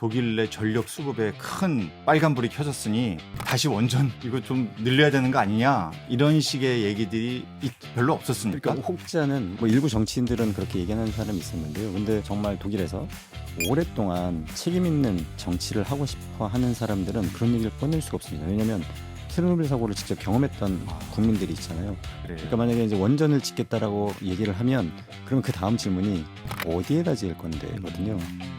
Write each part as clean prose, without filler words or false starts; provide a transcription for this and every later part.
독일 내 전력 수급에 큰 빨간불이 켜졌으니 다시 원전 이거 좀 늘려야 되는 거 아니냐 이런 식의 얘기들이 별로 없었습니까? 그러니까 혹자는 뭐 일부 정치인들은 그렇게 얘기하는 사람이 있었는데요. 근데 정말 독일에서 오랫동안 책임 있는 정치를 하고 싶어 하는 사람들은 그런 얘기를 꺼낼 수가 없습니다. 왜냐하면 체르노빌 사고를 직접 경험했던 국민들이 있잖아요. 그래요. 그러니까 만약에 이제 원전을 짓겠다라고 얘기를 하면 그러면 그 다음 질문이 어디에다 지을 건데거든요.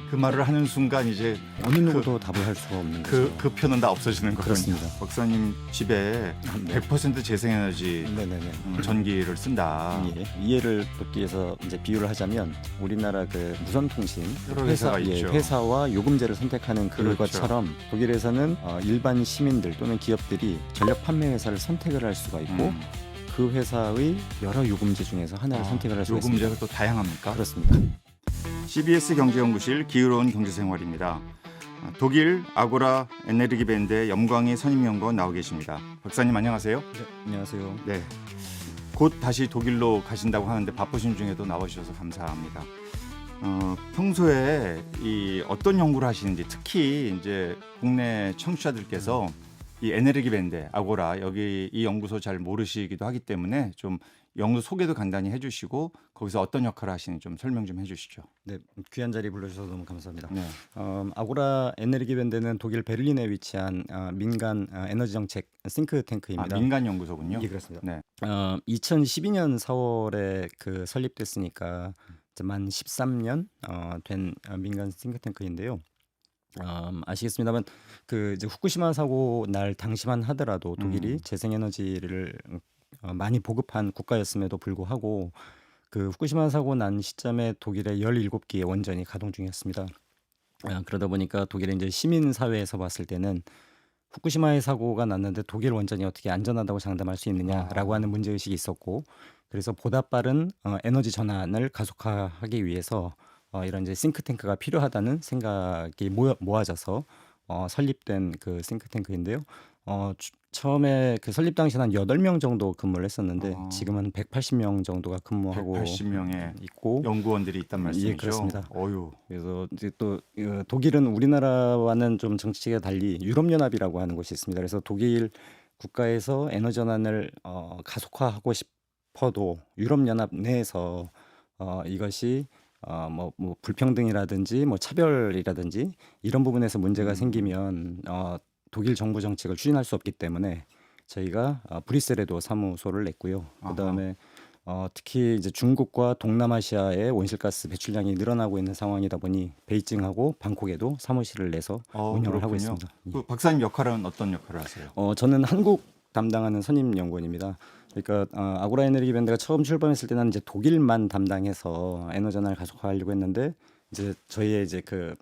그 말을 하는 순간 이제 어느 누구도 답을 할 수가 없는 거죠. 그 표는 다 없어지는 거군요. 그렇습니다. 박사님 집에 네. 100% 재생에너지 네네네. 전기를 쓴다. 예, 이해를 돕기 위해서 이제 비유를 하자면 우리나라 그 무선통신 여러 회사가 있죠. 회사와 요금제를 선택하는 그렇죠. 그것처럼 독일에서는 일반 시민들 또는 기업들이 전력 판매 회사를 선택을 할 수가 있고 그 회사의 여러 요금제 중에서 하나를 선택을 할 수가 있습니다. 요금제가 또 다양합니까? 그렇습니다. CBS 경제연구실 기울어온 경제생활입니다. 독일 아고라 에네르기밴드의 염광희 선임연구원 나오 계십니다. 박사님 안녕하세요. 네, 안녕하세요. 네, 곧 다시 독일로 가신다고 하는데 바쁘신 중에도 나와주셔서 감사합니다. 평소에 이 어떤 연구를 하시는지 특히 이제 국내 청취자들께서 이 에네르기밴드 아고라 여기 이 연구소 잘 모르시기도 하기 때문에 좀 연구소 소개도 간단히 해주시고 거기서 어떤 역할을 하시는지 좀 설명 좀 해주시죠. 네, 귀한 자리 불러주셔서 너무 감사합니다. 네. 아고라 에네르기밴드는 독일 베를린에 위치한 민간 에너지 정책 싱크탱크입니다. 민간 연구소군요. 예, 그렇습니다. 네. 2012년 4월에 그 설립됐으니까 이제 만 13년 된 민간 싱크탱크인데요. 아시겠습니다만 그 이제 후쿠시마 사고 날 당시만 하더라도 독일이 재생에너지를 많이 보급한 국가였음에도 불구하고 그 후쿠시마 사고 난 시점에 독일의 17개의 원전이 가동 중이었습니다. 그러다 보니까 독일의 이제 시민 사회에서 봤을 때는 후쿠시마의 사고가 났는데 독일 원전이 어떻게 안전하다고 장담할 수 있느냐라고 하는 문제 의식이 있었고, 그래서 보다 빠른 에너지 전환을 가속화하기 위해서 이런 이제 싱크탱크가 필요하다는 생각이 모아져서 설립된 그 싱크탱크인데요. 처음에 그 설립 당시는 한 8명 정도 근무를 했었는데 지금은 180명 정도가 근무하고 180명의 있고 연구원들이 있단 말씀이죠. 예, 그렇습니다. 어유. 그래서 이제 또 독일은 우리나라와는 좀 정치가 달리 유럽연합이라고 하는 곳이 있습니다. 그래서 독일 국가에서 에너지 전환을 가속화하고 싶어도 유럽연합 내에서 이것이 뭐 불평등이라든지 뭐 차별이라든지 이런 부분에서 문제가 생기면 독일 정부 정책을 추진할 수 없기 때문에 저희가 브뤼셀에도 사무소를 냈고요. 그다음에 특히 이제 중국과 동남아시아의 온실가스 배출량이 늘어나고 있는 상황이다 보니 베이징하고 방콕에도 사무실을 내서 운영을 하고 있습니다. 그 박사님 역할은 어떤 역할을 하세요? 저는 한국 담당하는 선임 연구원입니다. 그러니까 아고라 에너지밴드가 처음 출범했을 때는 이제 독일만 담당해서 에너지 전환을 가속화하려고 했는데 이제 저희의 이제 그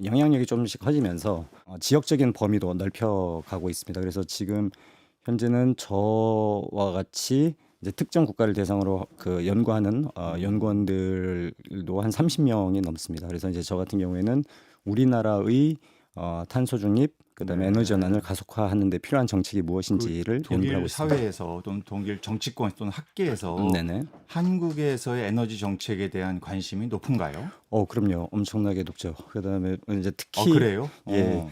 영향력이 조금씩 커지면서 지역적인 범위도 넓혀가고 있습니다. 그래서 지금 현재는 저와 같이 이제 특정 국가를 대상으로 그 연구하는 연구원들도 한 30명이 넘습니다. 그래서 이제 저 같은 경우에는 우리나라의 탄소 중립, 그다음에 에너지 전환을 가속화하는 데 필요한 정책이 무엇인지를 연구하고 독일 있습니다. 사회에서 또는 독일 정치권 또는 학계에서 네네. 한국에서의 에너지 정책에 대한 관심이 높은가요? 그럼요. 엄청나게 높죠. 그다음에 이제 특히 그래요? 예.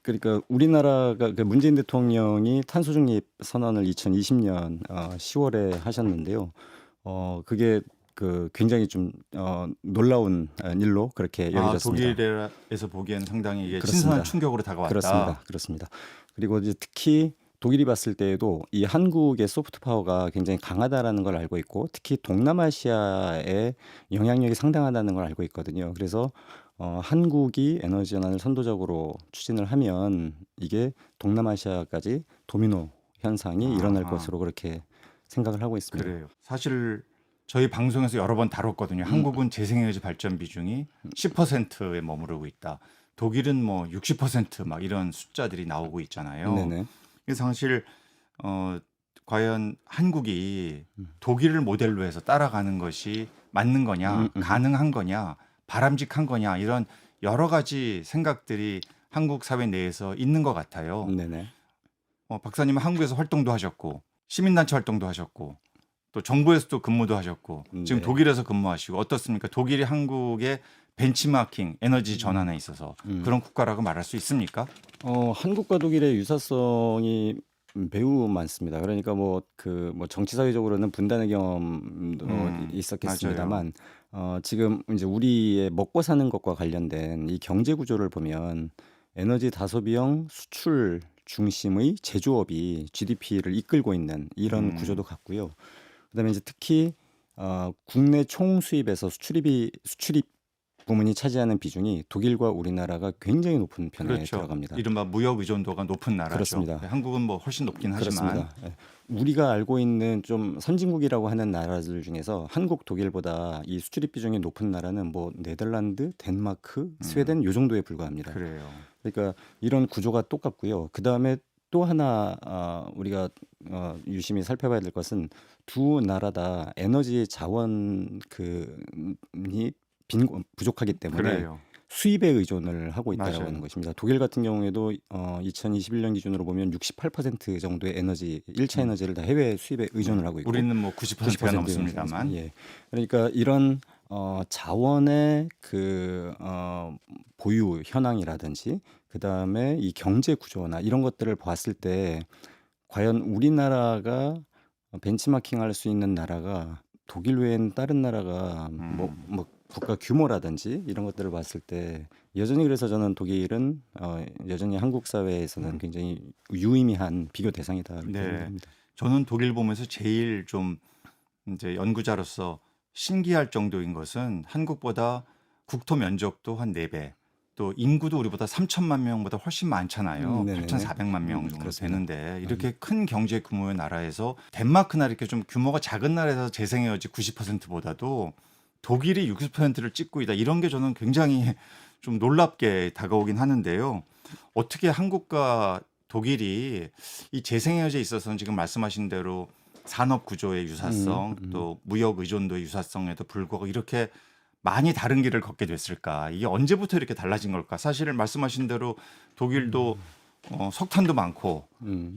그러니까 우리나라가 그 문재인 대통령이 탄소 중립 선언을 2020년 10월에 하셨는데요. 그게 그 굉장히 좀 놀라운 일로 그렇게 여겨졌습니다. 독일에서 보기에는 상당히 이게 그렇습니다. 신선한 충격으로 다가왔다. 그렇습니다. 그리고 이제 특히 독일이 봤을 때에도 이 한국의 소프트 파워가 굉장히 강하다라는 걸 알고 있고, 특히 동남아시아의 영향력이 상당하다는 걸 알고 있거든요. 그래서 한국이 에너지 전환을 선도적으로 추진을 하면 이게 동남아시아까지 도미노 현상이 일어날 것으로 그렇게 생각을 하고 있습니다. 그래요. 사실 저희 방송에서 여러 번 다뤘거든요. 한국은 재생에너지 발전 비중이 10%에 머무르고 있다. 독일은 뭐 60% 이런 숫자들이 나오고 있잖아요. 네네. 그래서 사실 과연 한국이 독일을 모델로 해서 따라가는 것이 맞는 거냐, 가능한 거냐, 바람직한 거냐, 이런 여러 가지 생각들이 한국 사회 내에서 있는 것 같아요. 네네. 박사님은 한국에서 활동도 하셨고 시민단체 활동도 하셨고 또 정부에서도 근무도 하셨고 지금 네. 독일에서 근무하시고 어떻습니까? 독일이 한국에 벤치마킹 에너지 전환에 있어서 그런 국가라고 말할 수 있습니까? 한국과 독일의 유사성이 매우 많습니다. 그러니까 뭐 정치 사회적으로는 분단의 경험도 맞아요. 있었겠습니다만 지금 이제 우리의 먹고 사는 것과 관련된 이 경제 구조를 보면 에너지 다소비형 수출 중심의 제조업이 GDP를 이끌고 있는 이런 구조도 같고요. 그다음에 이제 특히 국내 총 수입에서 수출입 부문이 차지하는 비중이 독일과 우리나라가 굉장히 높은 편에 그렇죠. 들어갑니다. 이른바 무역 의존도가 높은 나라죠. 그렇습니다. 네, 한국은 뭐 훨씬 높긴 하지만 그렇습니다. 예. 우리가 알고 있는 좀 선진국이라고 하는 나라들 중에서 한국, 독일보다 이 수출입 비중이 높은 나라는 뭐 네덜란드, 덴마크, 스웨덴 요 정도에 불과합니다. 그래요. 그러니까 이런 구조가 똑같고요. 그다음에 또 하나 우리가 유심히 살펴봐야 될 것은 두 나라 다 에너지 자원 이 부족하기 때문에 그래요. 수입에 의존을 하고 있다라고 맞아요. 하는 것입니다. 독일 같은 경우에도 2021년 기준으로 보면 68% 정도의 에너지 1차 에너지를 다 해외 수입에 의존을 하고 있고 우리는 뭐 90%가 90% 넘습니다만 예. 그러니까 이런 자원의 보유 현황이라든지 그다음에 이 경제 구조나 이런 것들을 봤을 때 과연 우리나라가 벤치마킹할 수 있는 나라가 독일 외에는 다른 나라가 뭐 국가 규모라든지 이런 것들을 봤을 때 여전히 그래서 저는 독일은 여전히 한국 사회에서는 굉장히 유의미한 비교 대상이다 이렇게 네. 생각합니다. 저는 독일 보면서 제일 좀 이제 연구자로서 신기할 정도인 것은 한국보다 국토 면적도 한 4배, 또 인구도 우리보다 3천만 명보다 훨씬 많잖아요. 네네네. 8,400만 명 정도 그렇습니다. 되는데 이렇게 큰 경제 규모의 나라에서 덴마크나 이렇게 좀 규모가 작은 나라에서 재생에너지 90%보다도 독일이 60%를 찍고 있다. 이런 게 저는 굉장히 좀 놀랍게 다가오긴 하는데요. 어떻게 한국과 독일이 이 재생에너지에 있어서는 지금 말씀하신 대로 산업 구조의 유사성, 또 무역 의존도의 유사성에도 불구하고 이렇게 많이 다른 길을 걷게 됐을까? 이게 언제부터 이렇게 달라진 걸까? 사실 말씀하신 대로 독일도 석탄도 많고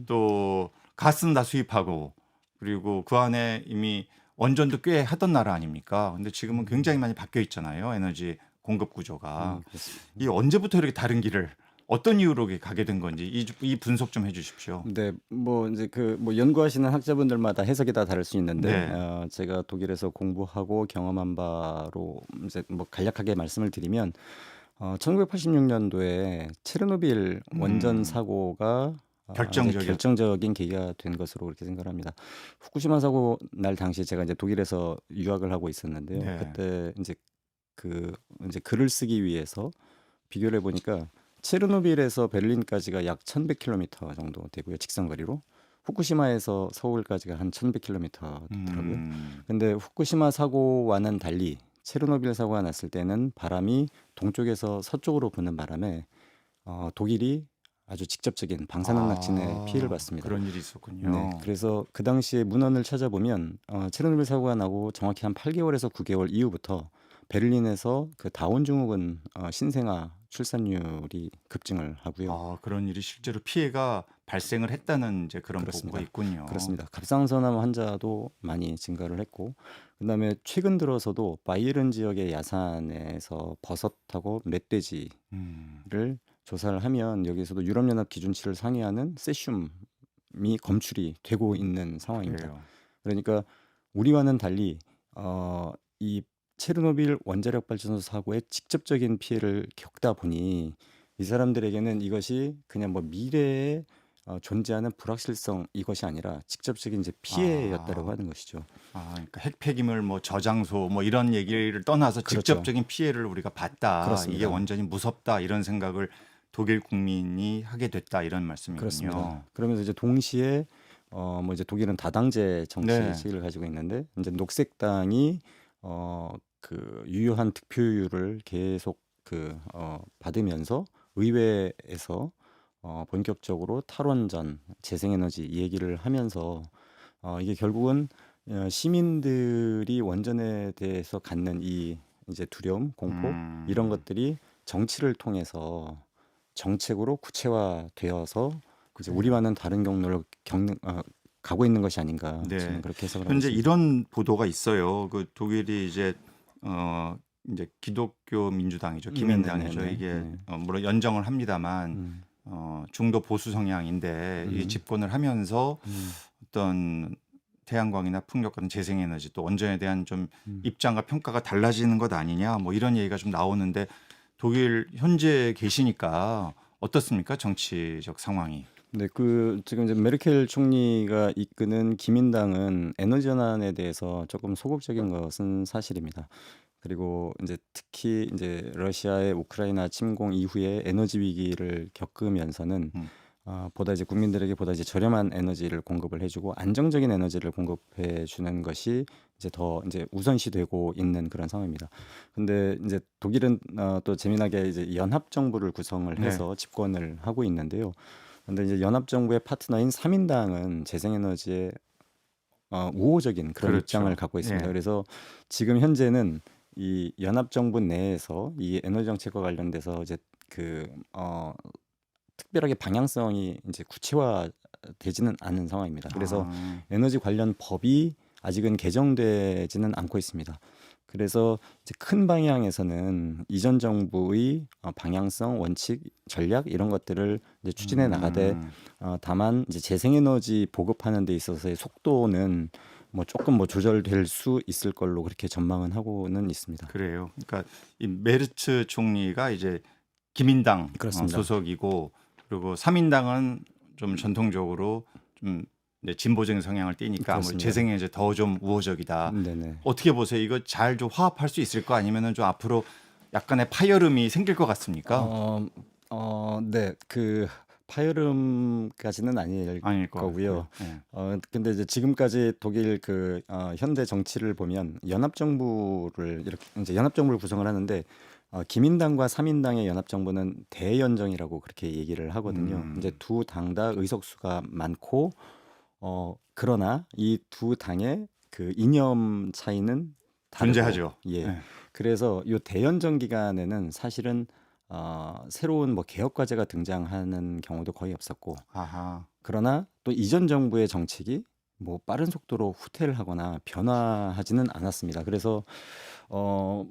또 가스는 다 수입하고 그리고 그 안에 이미 원전도 꽤 하던 나라 아닙니까? 근데 지금은 굉장히 많이 바뀌어 있잖아요. 에너지 공급 구조가. 그렇습니다. 이 언제부터 이렇게 다른 길을 어떤 이유로 이렇게 가게 된 건지 이 분석 좀 해주십시오. 네, 뭐 이제 뭐 연구하시는 학자분들마다 해석이 다 다를 수 있는데 네. 제가 독일에서 공부하고 경험한 바로 이제 뭐 간략하게 말씀을 드리면 1986년도에 체르노빌 원전 사고가 결정적인 계기가 된 것으로 그렇게 생각합니다. 후쿠시마 사고 날 당시에 제가 이제 독일에서 유학을 하고 있었는데요. 네. 그때 이제 이제 글을 쓰기 위해서 비교를 해보니까 체르노빌에서 베를린까지가 약 1,100km 정도 되고요. 직선거리로. 후쿠시마에서 서울까지가 한 1,100km더라고요. 근데 후쿠시마 사고와는 달리 체르노빌 사고가 났을 때는 바람이 동쪽에서 서쪽으로 부는 바람에 독일이 아주 직접적인 방사능 낙진의 피해를 봤습니다. 그런 일이 있었군요. 네, 그래서 그 당시에 문헌을 찾아보면 체르노빌 사고가 나고 정확히 한 8개월에서 9개월 이후부터 베를린에서 그 다운 증후군 신생아 출산율이 급증을 하고요. 그런 일이 실제로 피해가 발생을 했다는 이제 그런 그렇습니다. 보고가 있군요. 그렇습니다. 갑상선암 환자도 많이 증가를 했고, 그다음에 최근 들어서도 바이에른 지역의 야산에서 버섯하고 멧돼지를 조사를 하면 여기서도 유럽연합 기준치를 상회하는 세슘이 검출이 되고 있는 상황입니다. 그래요. 그러니까 우리와는 달리 이 체르노빌 원자력 발전소 사고의 직접적인 피해를 겪다 보니 이 사람들에게는 이것이 그냥 뭐 미래에 존재하는 불확실성 이것이 아니라 직접적인 이제 피해였다라고 하는 것이죠. 그러니까 핵 폐기물 뭐 저장소 뭐 이런 얘기를 떠나서 그렇죠. 직접적인 피해를 우리가 봤다. 그렇습니다. 이게 완전히 무섭다 이런 생각을 독일 국민이 하게 됐다 이런 말씀이군요. 그렇습니다. 그러면서 이제 동시에 뭐 이제 독일은 다당제 정치를 가지고 있는데 이제 녹색당이 유효한 득표율을 계속 받으면서 의회에서 본격적으로 탈원전, 재생에너지 얘기를 하면서 이게 결국은 시민들이 원전에 대해서 갖는 이 이제 두려움, 공포 이런 것들이 정치를 통해서 정책으로 구체화되어서 이제 우리와는 다른 경로를 가고 있는 것이 아닌가 네. 저는 그렇게 해석을 하고 현재 있습니다. 이런 보도가 있어요. 그 독일이 이제 이제 기독교 민주당이죠. 네네네네. 기민당이죠. 이게 네. 물론 연정을 합니다만 음. 중도 보수 성향인데 이 음. 집권을 하면서 음. 어떤 태양광이나 풍력 같은 재생에너지 또 원전에 대한 좀 음. 입장과 평가가 달라지는 것 아니냐 뭐 이런 얘기가 좀 나오는데 독일 현재 계시니까 어떻습니까? 정치적 상황이. 네, 그 지금 이제 메르켈 총리가 이끄는 기민당은 에너지 전환에 대해서 조금 소극적인 것은 사실입니다. 그리고 이제 특히 이제 러시아의 우크라이나 침공 이후에 에너지 위기를 겪으면서는 음. 보다 이제 국민들에게 보다 이제 저렴한 에너지를 공급을 해주고 안정적인 에너지를 공급해 주는 것이 이제 더 이제 우선시되고 있는 그런 상황입니다. 근데 이제 독일은 또 재미나게 이제 연합 정부를 구성을 네. 해서 집권을 하고 있는데요. 근데 이제 연합 정부의 파트너인 3인당은 재생에너지에 우호적인 그런 입장을 그렇죠. 갖고 있습니다. 예. 그래서 지금 현재는 이 연합 정부 내에서 이 에너지 정책과 관련돼서 이제 그 특별하게 방향성이 이제 구체화되지는 않은 상황입니다. 그래서 아, 에너지 관련 법이 아직은 개정되지는 않고 있습니다. 그래서 이제 큰 방향에서는 이전 정부의 방향성, 원칙, 전략 이런 것들을 이제 추진해 나가되 음, 다만 이제 재생에너지 보급하는 데 있어서의 속도는 뭐 조금 뭐 조절될 수 있을 걸로 그렇게 전망은 하고는 있습니다. 그래요. 그러니까 이 메르츠 총리가 이제 기민당 그렇습니다. 소속이고 그리고 3인당은 좀 전통적으로 좀 이제 진보적인 성향을 띠니까 아무래도 그렇습니다. 재생에 이제 더 좀 우호적이다. 네네. 어떻게 보세요? 이거 잘 좀 화합할 수 있을 거 아니면은 좀 앞으로 약간의 파열음이 생길 것 같습니까? 네. 그 파열음까지는 아닐 아닐 것 거고요. 같고요. 예. 근데 이제 지금까지 독일 그 현대 정치를 보면 연합 정부를 이렇게 이제 연합 정부를 구성을 하는데 기민당과 3인당의 연합 정부는 대연정이라고 그렇게 얘기를 하거든요. 이제 음, 두 당 다 의석수가 많고 그러나 이 두 당의 그 이념 차이는 다르고 존재하죠. 예. 예. 그래서 요 대연정 기간에는 사실은 새로운 뭐 개혁 과제가 등장하는 경우도 거의 없었고 아하. 그러나 또 이전 정부의 정책이 뭐 빠른 속도로 후퇴를 하거나 변화하지는 않았습니다. 그래서 어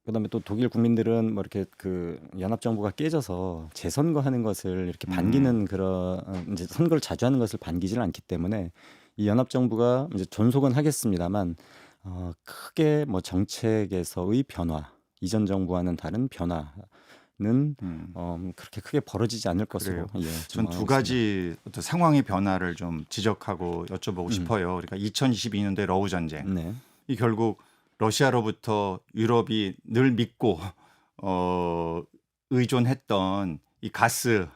그다음에 또 독일 국민들은 뭐 이렇게 그 연합 정부가 깨져서 재선거하는 것을 이렇게 음, 반기는 그런 이제 선거를 자주 하는 것을 반기지는 않기 때문에 이 연합 정부가 이제 존속은 하겠습니다만 크게 뭐 정책에서의 변화, 이전 정부와는 다른 변화는 음. 그렇게 크게 벌어지지 않을 것으로 그래요. 전 전망하고 두 있습니다. 가지 어떤 상황의 변화를 좀 지적하고 여쭤보고 음. 싶어요. 그러니까 2022년도에 러우 전쟁. 네. 이 결국 러시아로부터 유럽이 늘 믿고 어, 의존했던 이 가스,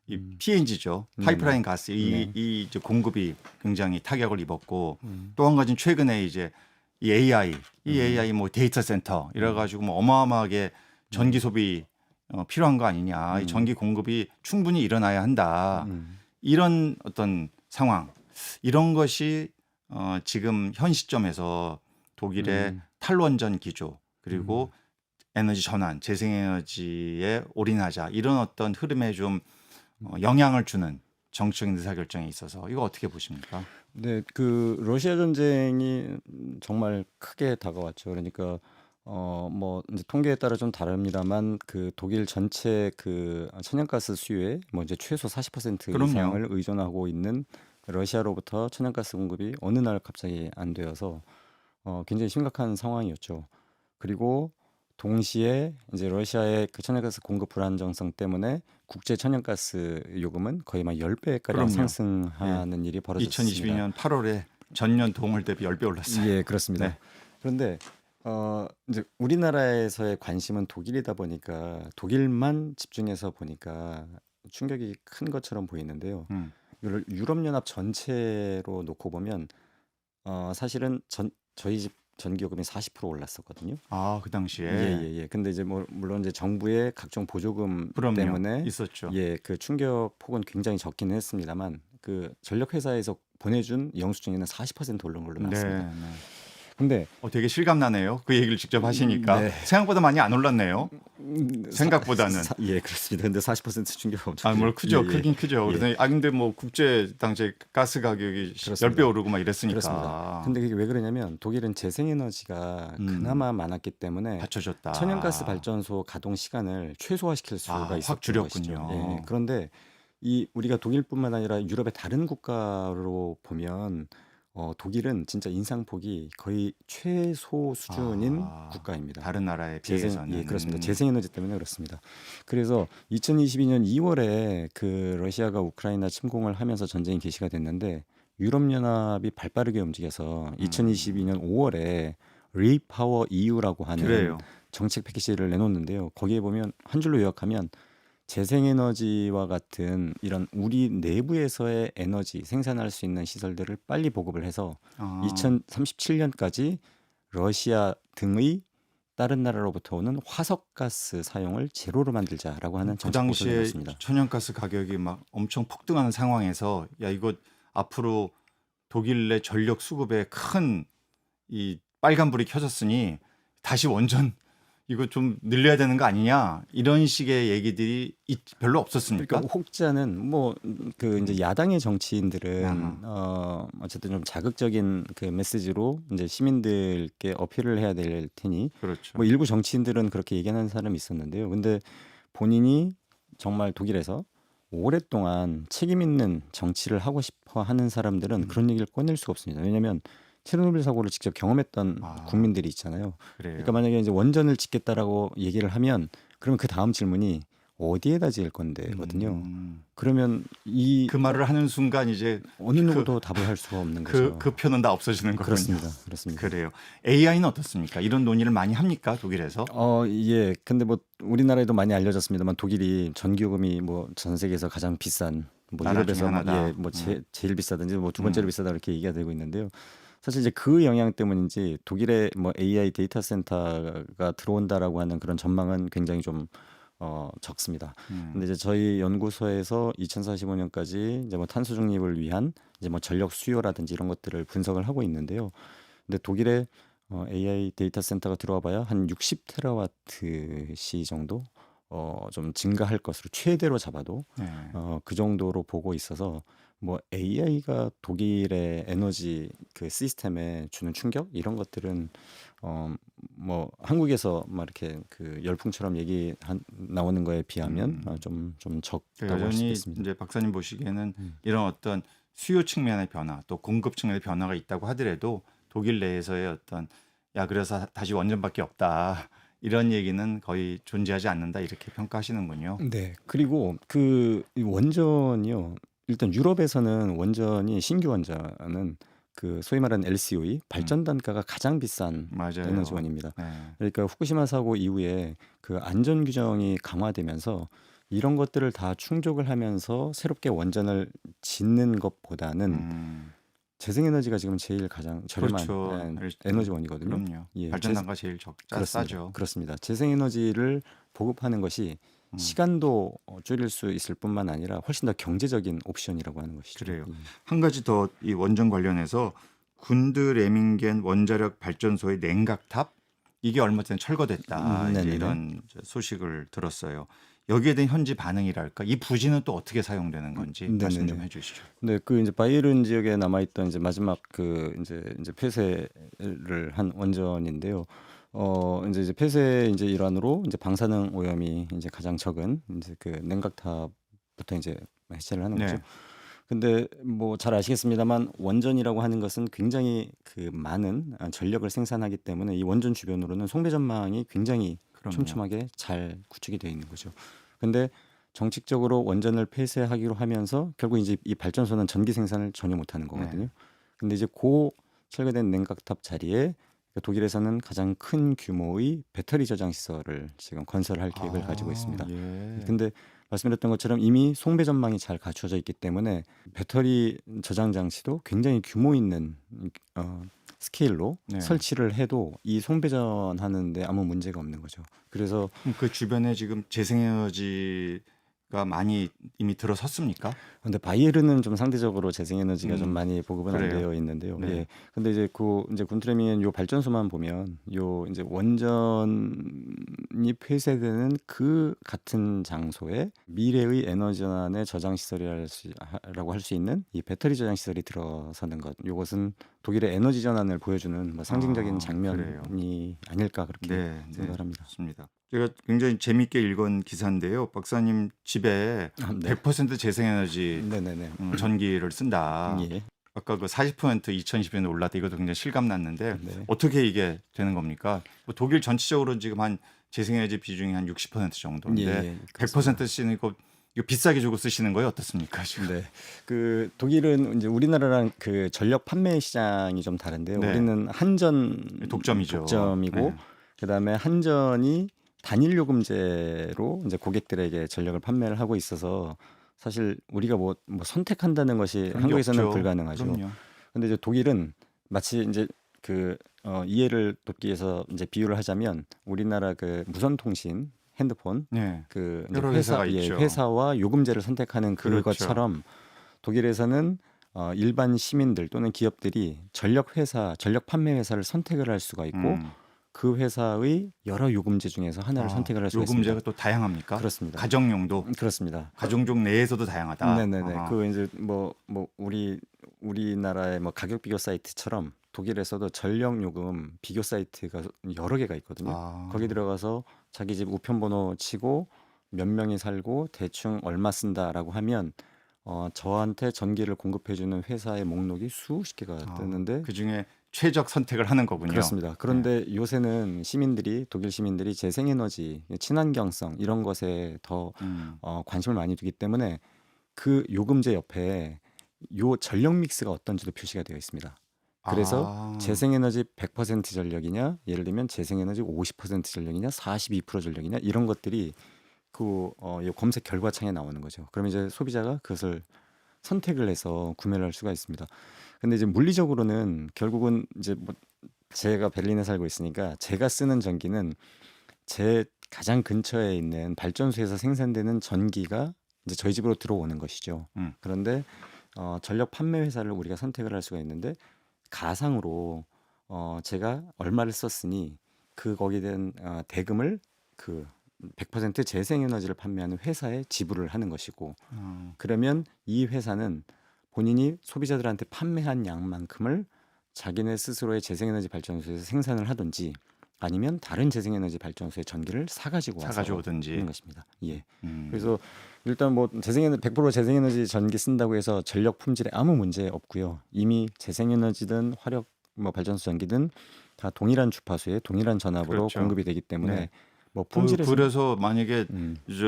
이 음. PNG죠. 네네. 파이프라인 가스 네. 이 이제 공급이 굉장히 타격을 입었고 음. 또 한 가지는 최근에 이제 이 AI, 이 음. AI 뭐 데이터 센터 이래 가지고 뭐 어마어마하게 전기 소비 필요한 거 아니냐. 이 전기 공급이 충분히 일어나야 한다. 음. 이런 어떤 상황, 이런 것이 지금 현 시점에서 독일의 음. 탈원전 기조 그리고 음. 에너지 전환, 재생에너지에 올인하자 이런 어떤 흐름에 좀 영향을 주는 정치적인 의사결정에 있어서 이거 어떻게 보십니까? 네, 그 러시아 전쟁이 정말 크게 다가왔죠. 그러니까 뭐 이제 통계에 따라 좀 다릅니다만 그 독일 전체 그 천연가스 수요의 뭐 이제 최소 40% 그럼요. 이상을 의존하고 있는 러시아로부터 천연가스 공급이 어느 날 갑자기 안 되어서 굉장히 심각한 상황이었죠. 그리고 동시에 이제 러시아의 그 천연가스 공급 불안정성 때문에 국제 천연가스 요금은 거의 막 10배가량 그럼요. 예. 상승하는 일이 벌어졌습니다. 2022년 8월에 전년 동월 대비 10배 올랐어요. 예, 그렇습니다. 네. 그런데 이제 우리나라에서의 관심은 독일이다 보니까 독일만 집중해서 보니까 충격이 큰 것처럼 보이는데요. 음. 유럽연합 전체로 놓고 보면 사실은 저희 집 전기요금이 40% 올랐었거든요. 아, 그 당시에 예. 근데 이제 뭐 물론 이제 정부의 각종 보조금 그럼요. 때문에 있었죠. 그 충격 폭은 굉장히 적기는 했습니다만 그 전력 회사에서 보내준 영수증에는 40% 오른 걸로 네, 나왔습니다. 네. 근데 되게 실감나네요. 그 얘기를 직접 하시니까 네. 생각보다 많이 안 올랐네요. 생각보다는. 예, 그렇습니다. 근데 40% 충격 엄청 물론 크죠. 예, 예. 크긴 크죠. 예. 그래서 근데 뭐 국제 당시에 가스 가격이 그렇습니다. 10배 오르고 막 이랬으니까. 그렇습니다. 근데 그게 왜 그러냐면 독일은 재생에너지가 그나마 많았기 때문에 받쳐줬다. 천연가스 발전소 가동 시간을 최소화시킬 수가 확 있었던 줄였군요. 것이죠. 예. 그런데 이 우리가 독일뿐만 아니라 유럽의 다른 국가로 보면 독일은 진짜 인상폭이 거의 최소 수준인 국가입니다. 다른 나라에 재생, 비해서는. 예, 그렇습니다. 재생에너지 때문에 그렇습니다. 그래서 2022년 2월에 그 러시아가 우크라이나 침공을 하면서 전쟁이 개시가 됐는데 유럽연합이 발빠르게 움직여서 2022년 5월에 리파워 EU라고 하는 그래요. 정책 패키지를 내놓는데요. 거기에 보면 한 줄로 요약하면 재생에너지와 같은 이런 우리 내부에서의 에너지 생산할 수 있는 시설들을 빨리 보급을 해서 2037년까지 러시아 등의 다른 나라로부터 오는 화석가스 사용을 제로로 만들자라고 하는 그 정책 보고서를 당시에 내놨습니다. 천연가스 가격이 막 엄청 폭등하는 상황에서 야 이거 앞으로 독일 내 전력 수급에 큰 이 빨간불이 켜졌으니 다시 원전 이거 좀 늘려야 되는 거 아니냐 이런 식의 얘기들이 별로 없었습니까? 그러니까 혹자는 뭐 그 이제 야당의 정치인들은 어쨌든 좀 자극적인 그 메시지로 이제 시민들께 어필을 해야 될 테니 그렇죠. 뭐 일부 정치인들은 그렇게 얘기하는 사람이 있었는데요. 근데 본인이 정말 독일에서 오랫동안 책임 있는 정치를 하고 싶어 하는 사람들은 그런 얘기를 꺼낼 수가 없습니다. 왜냐하면 체르노빌 사고를 직접 경험했던 국민들이 있잖아요. 그래요. 그러니까 만약에 이제 원전을 짓겠다라고 얘기를 하면 그러면 그 다음 질문이 어디에다 지을 건데거든요. 그러면 그 말을 하는 순간 이제 어느 누구도 답을 할 수가 없는 거죠. 그 표는 다 없어지는 거군요. 그렇습니다. 그렇습니다. 그래요. AI는 어떻습니까? 이런 논의를 많이 합니까? 독일에서? 예. 근데 뭐 우리나라에도 많이 알려졌습니다만 독일이 전기요금이 뭐 전 세계에서 가장 비싼 뭐 나라 유럽에서 중에 하나다. 예, 뭐 제일 비싸든지 뭐 두 번째로 비싸다 이렇게 얘기가 되고 있는데요. 사실 이제 그 영향 때문인지 독일에 뭐 AI 데이터 센터가 들어온다라고 하는 그런 전망은 굉장히 좀 적습니다. 근데 이제 저희 연구소에서 2045년까지 이제 뭐 탄소 중립을 위한 이제 뭐 전력 수요라든지 이런 것들을 분석을 하고 있는데요. 근데 독일에 AI 데이터 센터가 들어와 봐야 한 60테라와트 시 정도 좀 증가할 것으로 최대로 잡아도 네. 그 정도로 보고 있어서 뭐 AI가 독일의 에너지 그 시스템에 주는 충격 이런 것들은 뭐 한국에서 막 이렇게 그 열풍처럼 나오는 거에 비하면 좀 적다고 할 수 여전히 있겠습니다. 이제 박사님 보시기에는 이런 어떤 수요 측면의 변화 또 공급 측면의 변화가 있다고 하더라도 독일 내에서의 어떤 그래서 다시 원전밖에 없다 이런 얘기는 거의 존재하지 않는다 이렇게 평가하시는군요. 네. 그리고 이 원전이요. 일단 유럽에서는 원전이 신규 원전은 그 소위 말하는 LCOE 발전 단가가 가장 비싼 맞아요. 에너지원입니다. 네. 그러니까 후쿠시마 사고 이후에 그 안전 규정이 강화되면서 이런 것들을 다 충족을 하면서 새롭게 원전을 짓는 것보다는 재생에너지가 지금 제일 가장 저렴한 그렇죠. 에너지원이거든요. 그럼요. 예, 발전 단가 제일 싸죠. 그렇습니다. 재생에너지를 보급하는 것이 시간도 줄일 수 있을 뿐만 아니라 훨씬 더 경제적인 옵션이라고 하는 것이죠. 그래요. 예. 한 가지 더 이 원전 관련해서 군드 레밍겐 원자력 발전소의 냉각탑 이게 얼마 전에 철거됐다 이제 네네네. 이런 소식을 들었어요. 여기에 대한 현지 반응이랄까 이 부지는 또 어떻게 사용되는 건지 말씀 좀 네네네. 해주시죠. 네, 그 이제 바이에른 지역에 남아 있던 이제 마지막 그 이제 폐쇄를 한 원전인데요. 이제 폐쇄 이제 일환으로 이제 방사능 오염이 이제 가장 적은 이제 그 냉각탑부터 이제 해체를 하는 거죠. 네. 근데 뭐 잘 아시겠습니다만 원전이라고 하는 것은 굉장히 그 많은 전력을 생산하기 때문에 이 원전 주변으로는 송배 전망이 굉장히 그럼요. 촘촘하게 잘 구축이 되어 있는 거죠. 근데 정식적으로 원전을 폐쇄하기로 하면서 결국 이제 이 발전소는 전기 생산을 전혀 못하는 거거든요. 근데 이제 철거된 냉각탑 자리에 독일에서는 가장 큰 규모의 배터리 저장 시설을 지금 건설할 계획을 가지고 있습니다. 예. 근데 말씀드렸던 것처럼 이미 송배 전망이 잘 갖춰져 있기 때문에 배터리 저장 장치도 굉장히 규모 있는 스케일로 네. 설치를 해도 이 송배전하는데 아무 문제가 없는 거죠. 그래서 그 주변에 지금 재생에너지 많이 이미 들어섰습니까? 근데 바이에른은 좀 상대적으로 재생에너지가 좀 많이 보급은 안 그래요. 되어 있는데요. 네. 예. 근데 이제 이제 군트레밍은 요 발전소만 보면 요 이제 원전이 폐쇄되는 그 같은 장소에 미래의 에너지 전환의 저장 시설이라고 할 수 있는 이 배터리 저장 시설이 들어서는 것. 요것은 독일의 에너지 전환을 보여주는 뭐 상징적인 그래요. 장면이 아닐까 그렇게 네, 생각합니다. 좋습니다. 제가 굉장히 재밌게 읽은 기사인데요. 박사님 집에 네. 100% 재생에너지 네네네. 전기를 쓴다. 예. 아까 그 40% 2020년에 올랐다. 이것도 굉장히 실감 났는데 네. 어떻게 이게 되는 겁니까? 뭐 독일 전체적으로 지금 한 재생에너지 비중이 한 60% 정도인데 예, 100% 쓰시는 거 이거 비싸게 주고 쓰시는 거예요? 어떻습니까? 지금? 네. 그 독일은 이제 우리나라랑 그 전력 판매 시장이 좀 다른데요. 네. 우리는 한전 독점이죠. 독점이고 네. 그다음에 한전이 단일 요금제로 이제 고객들에게 전력을 판매를 하고 있어서 사실 우리가 뭐 선택한다는 것이 그런 게 한국에서는 없죠. 불가능하죠. 그럼요. 근데 이제 독일은 마치 이제 이해를 돕기 위해서 이제 비유를 하자면 우리나라 그 무선통신 핸드폰 네. 그 이제 여러 회사가 예, 있죠. 회사와 요금제를 선택하는 그렇죠. 그것처럼 독일에서는 일반 시민들 또는 기업들이 전력 판매 회사를 선택을 할 수가 있고 그 회사의 여러 요금제 중에서 하나를 선택을 할 수가 요금제가 있습니다. 또 다양합니까? 그렇습니다. 가정용도 그렇습니다. 가정용 내에서도 다양하다. 네네네. 그 이제 우리나라의 뭐 가격 비교 사이트처럼 독일에서도 전력 요금 비교 사이트가 여러 개가 있거든요. 거기 들어가서 자기 집 우편번호 치고 몇 명이 살고 대충 얼마 쓴다라고 하면 저한테 전기를 공급해주는 회사의 목록이 수십 개가 뜨는데 그 중에 최적 선택을 하는 거군요. 그렇습니다. 그런데 요새는 독일 시민들이 재생에너지, 친환경성 이런 것에 더 관심을 많이 두기 때문에 그 요금제 옆에 요 전력 믹스가 어떤지도 표시가 되어 있습니다. 그래서 재생에너지 100% 전력이냐, 예를 들면 재생에너지 50% 전력이냐, 42% 전력이냐 이런 것들이 요 검색 결과창에 나오는 거죠. 그러면 이제 소비자가 그것을 선택을 해서 구매를 할 수가 있습니다. 근데 이제 물리적으로는 결국은 이제 뭐 제가 베를린에 살고 있으니까 제가 쓰는 전기는 제 가장 근처에 있는 발전소에서 생산되는 전기가 이제 저희 집으로 들어오는 것이죠. 그런데 전력 판매 회사를 우리가 선택을 할 수가 있는데 가상으로 제가 얼마를 썼으니 거기에 대한 대금을 100% 재생에너지를 판매하는 회사에 지불을 하는 것이고 그러면 이 회사는 본인이 소비자들한테 판매한 양만큼을 자기네 스스로의 재생에너지 발전소에서 생산을 하든지 아니면 다른 재생에너지 발전소의 전기를 사가지고 오든지 하는 것입니다. 예. 그래서 일단 뭐 100% 재생에너지 전기 쓴다고 해서 전력 품질에 아무 문제 없고요. 이미 재생에너지든 화력 발전소 전기든 다 동일한 주파수에 동일한 전압으로 그렇죠. 공급이 되기 때문에 네. 뭐 품질에서 그래서 만약에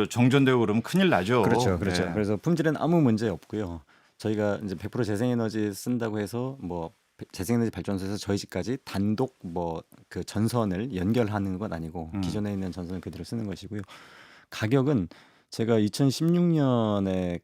정전되고 그러면 큰일 나죠. 그렇죠. 네. 그래서 품질은 아무 문제 없고요. 저희가 이제 100% 재생에너지 쓴다고 해서 뭐 재생에너지 발전소에서 저희 집까지 단독 그 전선을 연결하는 건 아니고 기존에 있는 전선을 그대로 쓰는 것이고요. 가격은 제가 2016년에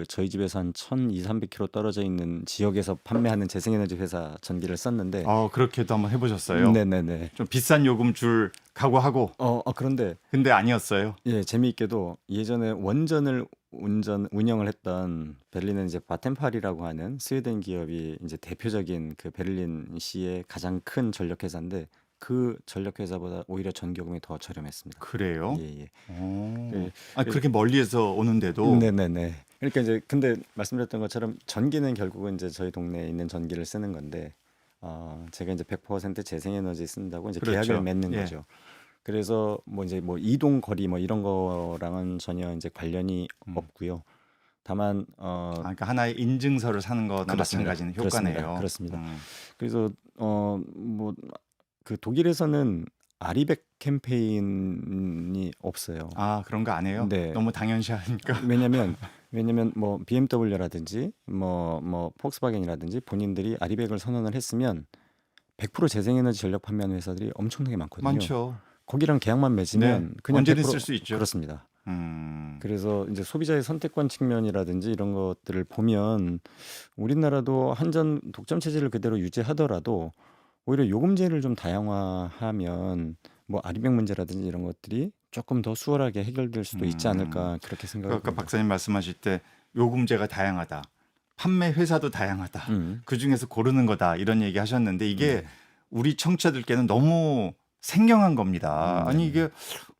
저희 집에서 한 1,200-300km 떨어져 있는 지역에서 판매하는 재생에너지 회사 전기를 썼는데 그렇게도 한번 해보셨어요? 네네네. 좀 비싼 요금 줄 각오하고. 그런데 근데 아니었어요. 예, 재미있게도 예전에 원전을 운영을 했던 베를린은 이제 바텐팔이라고 하는 스웨덴 기업이 이제 대표적인 그 베를린시의 가장 큰 전력 회사인데 그 전력 회사보다 오히려 전기요금이 더 저렴했습니다. 그래요? 예. 예. 그렇게 멀리에서 오는데도. 네네네. 그러니까 이제 근데 말씀드렸던 것처럼 전기는 결국은 이제 저희 동네에 있는 전기를 쓰는 건데 제가 이제 100% 재생에너지 쓴다고 이제 그렇죠. 계약을 맺는 예. 거죠. 그래서 이제 이동 거리 이런 거랑은 전혀 이제 관련이 없고요. 다만 그러니까 하나의 인증서를 사는 거나 마찬가지는 효과네요. 그렇습니다. 그래서 그 독일에서는 아리백 캠페인이 없어요. 그런 거 안 해요? 네. 너무 당연시하니까. 왜냐면 뭐 BMW라든지 뭐 폭스바겐이라든지 본인들이 아리백을 선언을 했으면 100% 재생에너지 전력 판매하는 회사들이 엄청나게 많거든요. 많죠. 거기랑 계약만 맺으면 그냥 언제든 100% 쓸 수 있죠. 그렇습니다. 음. 그래서 이제 소비자의 선택권 측면이라든지 이런 것들을 보면 우리나라도 한전 독점 체제를 그대로 유지하더라도 오히려 요금제를 좀 다양화하면 뭐 아리백 문제라든지 이런 것들이 조금 더 수월하게 해결될 수도 있지 음. 않을까 그렇게 그 생각을 아까 합니다. 박사님 말씀하실 때 요금제가 다양하다. 판매 회사도 다양하다. 음. 그중에서 고르는 거다. 이런 얘기 하셨는데 이게 네. 우리 청취자들께는 너무 생경한 겁니다. 아니 네네. 이게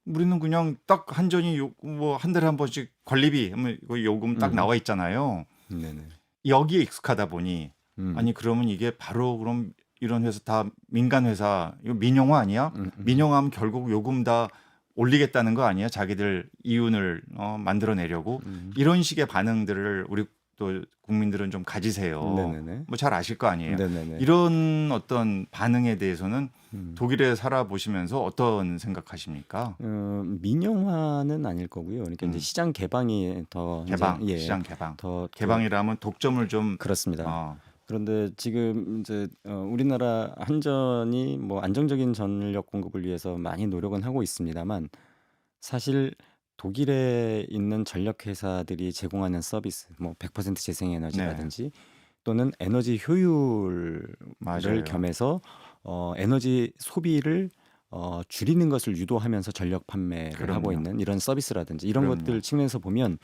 우리는 그냥 딱 한전이 뭐 한 달에 한 번씩 관리비 하면 이거 요금 딱 음. 나와 있잖아요. 네네. 여기에 익숙하다 보니 음. 아니 그러면 이게 바로 그럼 이런 회사 다 민간 회사 이거 민영화 아니야? 음. 민영화하면 결국 요금 다 올리겠다는 거 아니야? 자기들 이윤을 만들어내려고 음. 이런 식의 반응들을 우리 또 국민들은 좀 가지세요. 네네네. 뭐 잘 아실 거 아니에요. 네네네. 이런 어떤 반응에 대해서는 음. 독일에 살아보시면서 어떤 생각하십니까? 민영화는 아닐 거고요. 그러니까 이제 음. 시장 개방이 더 개방, 이제 시장 개방. 더 개방이라면 독점을 좀 그렇습니다. 그런데 지금 이제 우리나라 한전이 뭐 안정적인 전력 공급을 위해서 많이 노력은 하고 있습니다만 사실 독일에 있는 전력 회사들이 제공하는 서비스 뭐 100% 재생에너지라든지 또는 에너지 효율을 맞아요. 겸해서 에너지 소비를 줄이는 것을 유도하면서 전력 판매를 하고 그럼요. 있는 이런 서비스라든지 이런 그럼요. 것들 측면에서 보면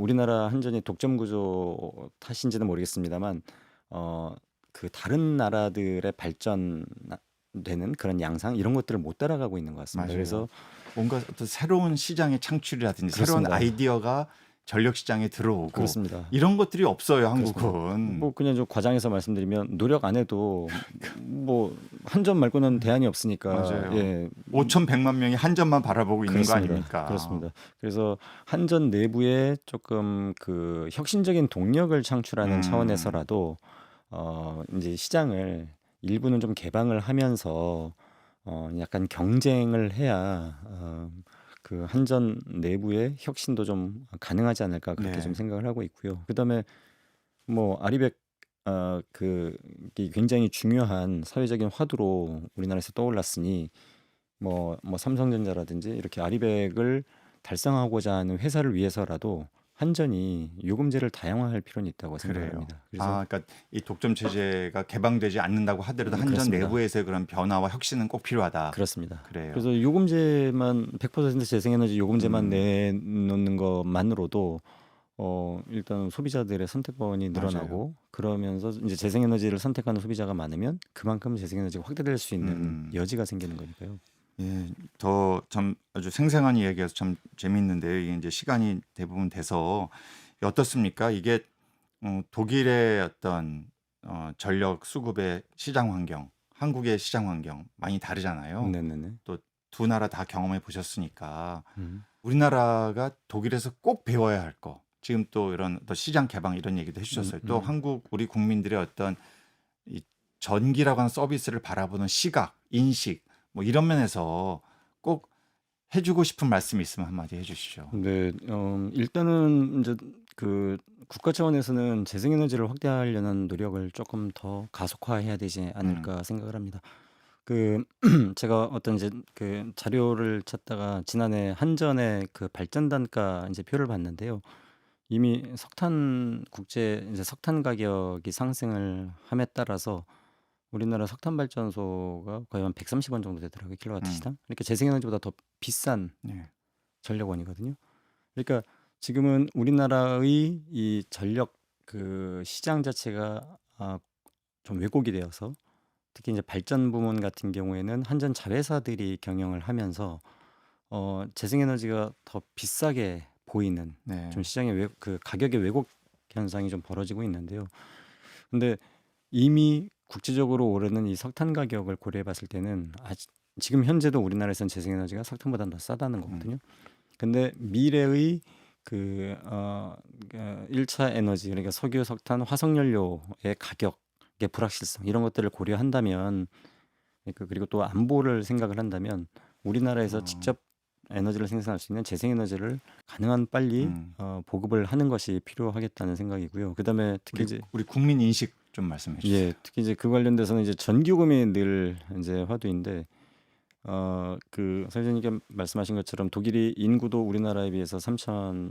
우리나라 한전이 독점 구조 탓인지는 모르겠습니다만 그 다른 나라들의 발전되는 그런 양상 이런 것들을 못 따라가고 있는 것 같습니다. 맞아요. 그래서 뭔가 어떤 새로운 시장의 창출이라든지 새로운 그렇습니다. 아이디어가 전력 시장에 들어오고 그렇습니다. 이런 것들이 없어요, 그렇습니다. 한국은. 뭐 그냥 좀 과장해서 말씀드리면 노력 안 해도 뭐 한전 말고는 대안이 없으니까 맞아요. 예 5,100만 명이 한전만 바라보고 있는 거 그렇습니다. 아닙니까? 그렇습니다. 그래서 한전 내부에 조금 그 혁신적인 동력을 창출하는 차원에서라도 이제 시장을 일부는 좀 개방을 하면서 약간 경쟁을 해야 그 한전 내부의 혁신도 좀 가능하지 않을까 그렇게 네. 좀 생각을 하고 있고요. 그다음에 뭐 아리백 그 이 굉장히 중요한 사회적인 화두로 우리나라에서 떠올랐으니 뭐 삼성전자라든지 이렇게 아리백을 달성하고자 하는 회사를 위해서라도 한전이 요금제를 다양화할 필요는 있다고 생각을 그래요. 합니다. 그래서 그러니까 이 독점 체제가 개방되지 않는다고 하더라도 한전 그렇습니다. 내부에서의 그런 변화와 혁신은 꼭 필요하다. 그렇습니다. 그래요. 그래서 요금제만 100% 재생에너지 요금제만 내놓는 것만으로도 일단 소비자들의 선택권이 맞아요. 늘어나고 그러면서 이제 재생에너지를 선택하는 소비자가 많으면 그만큼 재생에너지가 확대될 수 있는 여지가 생기는 거니까요. 예, 더 참 아주 생생한 이야기여서 참 재밌는데요. 이게 이제 시간이 대부분 돼서 어떻습니까? 이게 독일의 어떤 전력 수급의 시장 환경, 한국의 시장 환경 많이 다르잖아요. 네네네. 또 두 나라 다 경험해 보셨으니까 음. 우리나라가 독일에서 꼭 배워야 할 거. 지금 또 이런 또 시장 개방 이런 얘기도 해주셨어요. 또 한국 우리 국민들의 어떤 이 전기라고 하는 서비스를 바라보는 시각, 인식 뭐 이런 면에서 꼭 해주고 싶은 말씀이 있으면 한마디 해주시죠. 네, 일단은 이제 그 국가 차원에서는 재생에너지를 확대하려는 노력을 조금 더 가속화해야 되지 않을까 생각을 합니다. 그 제가 어떤 이제 그 자료를 찾다가 지난해 한전의 그 발전 단가 이제 표를 봤는데요. 이미 석탄 가격이 상승을 함에 따라서 우리나라 석탄 발전소가 거의 한 130원 정도 되더라고요, 킬로와트 시당. 그러니까 재생에너지보다 더 비싼 네. 전력원이거든요. 그러니까 지금은 우리나라의 이 전력 그 시장 자체가 좀 왜곡이 되어서 특히 이제 발전 부문 같은 경우에는 한전 자회사들이 경영을 하면서 재생에너지가 더 비싸게 보이는 네. 좀 시장의 그 가격의 왜곡 현상이 좀 벌어지고 있는데요. 근데 이미 국제적으로 오르는 이 석탄 가격을 고려해 봤을 때는 지금 현재도 우리나라에서는 재생에너지가 석탄보다 더 싸다는 거거든요. 근데 미래의 그 1차 에너지 그러니까 석유, 석탄, 화석연료의 가격의 불확실성 이런 것들을 고려한다면 그리고 또 안보를 생각을 한다면 우리나라에서 직접 에너지를 생산할 수 있는 재생에너지를 가능한 빨리 보급을 하는 것이 필요하겠다는 생각이고요. 그다음에 특히 이제 우리 국민 인식 좀 말씀해 주세요. 예, 특히 이제 그 관련돼서는 이제 전기요금이 늘 이제 화두인데 그 선생님께 말씀하신 것처럼 독일이 인구도 우리나라에 비해서 3천만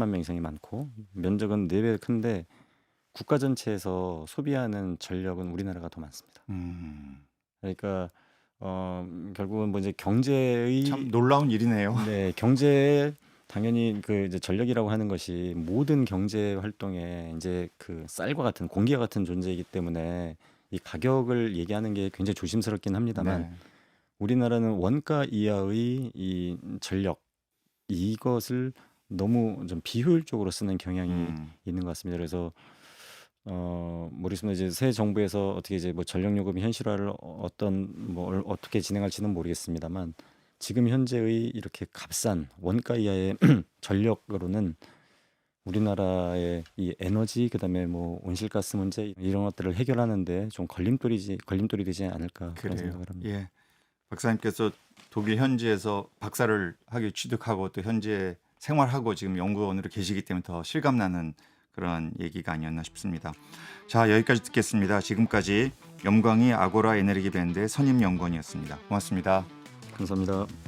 명 이상이 많고 면적은 4배 큰데 국가 전체에서 소비하는 전력은 우리나라가 더 많습니다. 음. 그러니까 결국은 뭐 이제 경제의 참 놀라운 일이네요. 네, 경제에 당연히 그 이제 전력이라고 하는 것이 모든 경제 활동에 이제 그 쌀과 같은 공기와 같은 존재이기 때문에 이 가격을 얘기하는 게 굉장히 조심스럽긴 합니다만 네. 우리나라는 원가 이하의 이 전력 이것을 너무 좀 비효율적으로 쓰는 경향이 음. 있는 것 같습니다. 그래서 모르겠습니다. 이제 새 정부에서 어떻게 이제 뭐 전력 요금 현실화를 어떤 뭐 어떻게 진행할지는 모르겠습니다만 지금 현재의 이렇게 값싼 원가 이하의 전력으로는 우리나라의 이 에너지 그다음에 뭐 온실가스 문제 이런 것들을 해결하는데 좀 걸림돌이 되지 않을까 그런 그래요. 생각을 합니다. 예. 박사님께서 독일 현지에서 박사를 하기 취득하고 또 현지에 생활하고 지금 연구원으로 계시기 때문에 더 실감나는 그런 얘기가 아니었나 싶습니다. 자, 여기까지 듣겠습니다. 지금까지 염광희 아고라 에너지 밴드의 선임 연구원이었습니다. 고맙습니다. 감사합니다.